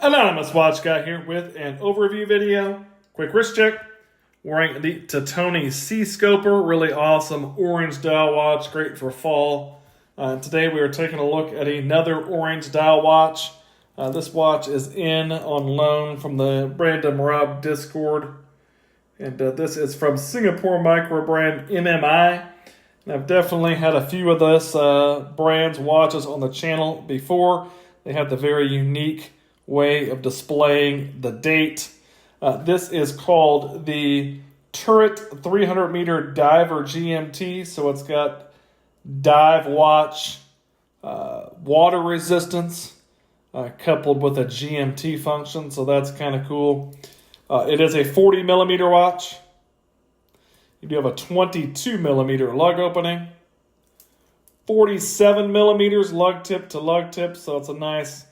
Anonymous Watch Guy here with an overview video. Quick wrist check. Wearing the Titoni C-Scoper. Really awesome orange dial watch. Great for fall. Today we are taking a look at another orange dial watch. This watch is on loan from the Brandon Rob Discord. And this is from Singapore microbrand MMI. And I've definitely had a few of this brand's watches on the channel before. They have the very unique way of displaying the date. This is called the Turret 300 meter Diver GMT. So it's got dive watch, water resistance, coupled with a GMT function. So that's kind of cool. It is a 40 millimeter watch. You do have a 22 millimeter lug opening, 47 millimeters lug tip to lug tip. So it's a nice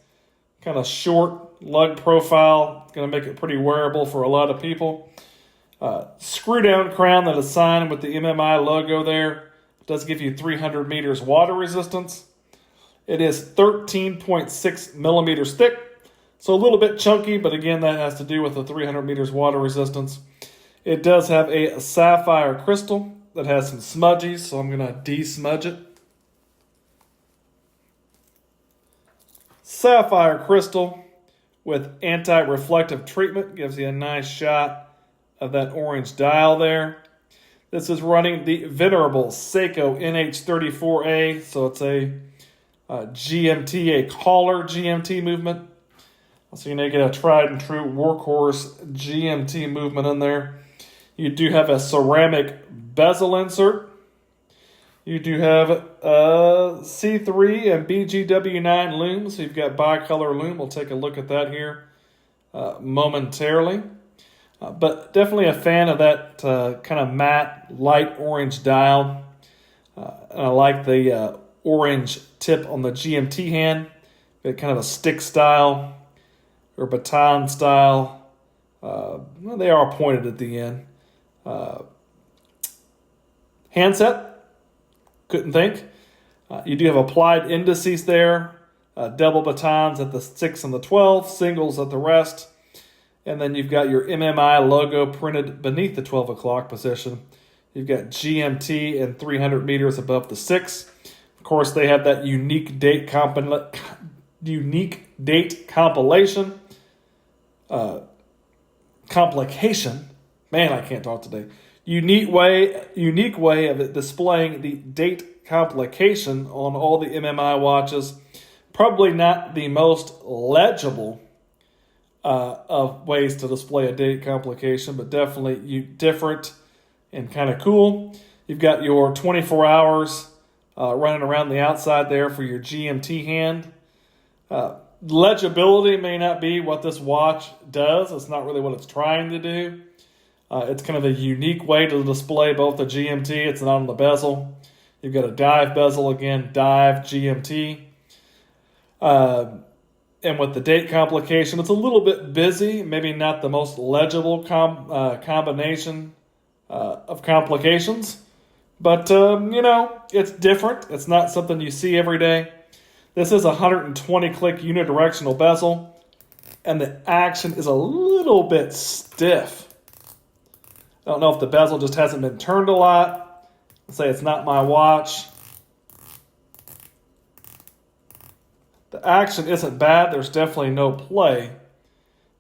kind of short lug profile. It's going to make it pretty wearable for a lot of people. Screw down crown that is signed with the MMI logo there. It does give you 300 meters water resistance. It is 13.6 millimeters thick. So a little bit chunky, but again, that has to do with the 300 meters water resistance. It does have a sapphire crystal that has some smudgies, so I'm going to de-smudge it. Sapphire crystal with anti-reflective treatment gives you a nice shot of that orange dial there. This is running the venerable Seiko NH34A, so it's a GMT, a collar GMT movement. So you get a tried and true workhorse GMT movement in there. You do have a ceramic bezel insert. You do have C3 and BGW9 lume, so you've got bicolor lume. We'll take a look at that here momentarily. But definitely a fan of that kind of matte, light orange dial. And I like the orange tip on the GMT hand. Got kind of a stick style or baton style. Well, they are pointed at the end. Handset. Couldn't think. You do have applied indices there, double batons at the 6 and the 12, singles at the rest, and then you've got your MMI logo printed beneath the 12 o'clock position. You've got GMT and 300 meters above the 6. Of course, they have that unique date compilation. Complication. Man, I can't talk today. Unique way of it displaying the date complication on all the MMI watches. Probably not the most legible of ways to display a date complication, but definitely different and kind of cool. You've got your 24 hours running around the outside there for your GMT hand. Legibility may not be what this watch does. It's not really what it's trying to do. It's kind of a unique way to display both the GMT. It's not on the bezel. You've got a dive bezel again, dive GMT. And with the date complication, it's a little bit busy, maybe not the most legible combination of complications. But, it's different. It's not something you see every day. This is a 120-click unidirectional bezel, and the action is a little bit stiff. I don't know if the bezel just hasn't been turned a lot. Let's say it's not my watch. The action isn't bad. There's definitely no play.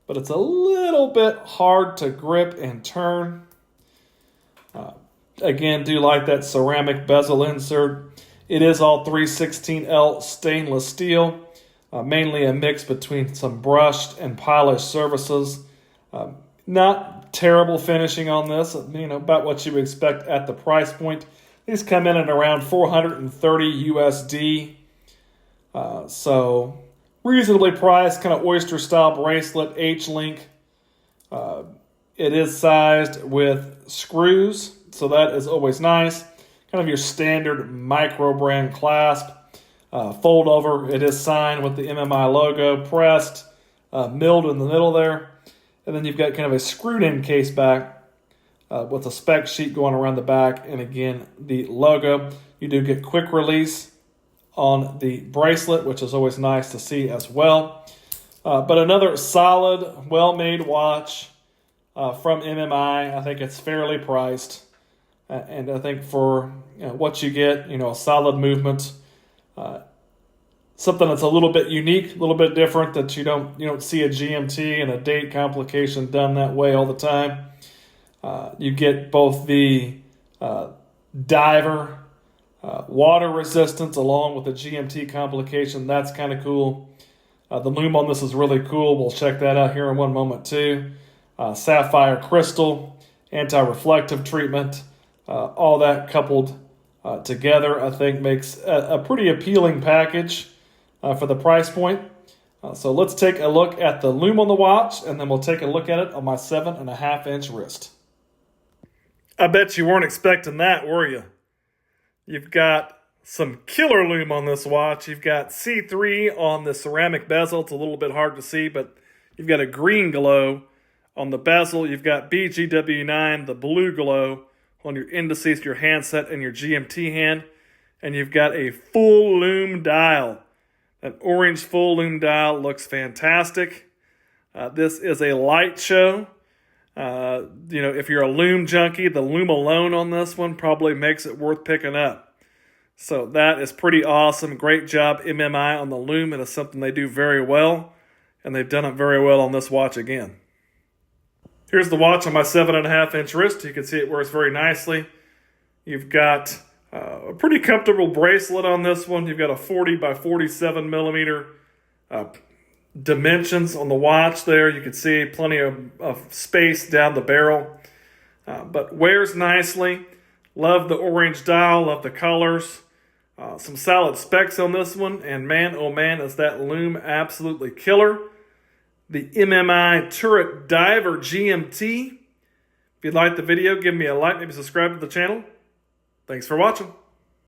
But it's a little bit hard to grip and turn. Again, do like that ceramic bezel insert. It is all 316L stainless steel. Mainly a mix between some brushed and polished surfaces. Not terrible finishing on this, about what you would expect at the price point. These come in at around $430 USD. So reasonably priced, kind of oyster style bracelet, H-link. It is sized with screws, so that is always nice. Kind of your standard microbrand clasp. Fold over, it is signed with the MMI logo, pressed, milled in the middle there. And then you've got kind of a screwed-in case back with a spec sheet going around the back. And again, the logo. You do get quick release on the bracelet, which is always nice to see as well. But another solid, well-made watch from MMI. I think it's fairly priced. And I think for what you get, a solid movement. Something that's a little bit unique, a little bit different, that you don't see a GMT and a date complication done that way all the time. You get both the diver water resistance along with the GMT complication. That's kind of cool. The lume on this is really cool. We'll check that out here in one moment too. Sapphire crystal, anti-reflective treatment, all that coupled together, I think makes a pretty appealing package for the price point. So let's take a look at the lume on the watch, and then we'll take a look at it on my 7.5-inch wrist. I bet you weren't expecting that, were you? You've got some killer lume on this watch. You've got C3 on the ceramic bezel. It's a little bit hard to see, but you've got a green glow on the bezel. You've got BGW9, the blue glow on your indices, your handset, and your GMT hand. And you've got a full lume dial. An orange full lume dial looks fantastic. This is a light show. If you're a lume junkie, the lume alone on this one probably makes it worth picking up. So that is pretty awesome. Great job, MMI, on the lume. It is something they do very well, and they've done it very well on this watch again. Here's the watch on my 7.5-inch wrist. You can see it wears very nicely. You've got a pretty comfortable bracelet on this one. You've got a 40 by 47 millimeter dimensions on the watch there. You can see plenty of space down the barrel, but wears nicely. Love the orange dial, love the colors. Some solid specs on this one, and man, oh man, is that lume absolutely killer. The MMI Turret Diver GMT. If you liked the video, give me a like, maybe subscribe to the channel. Thanks for watching.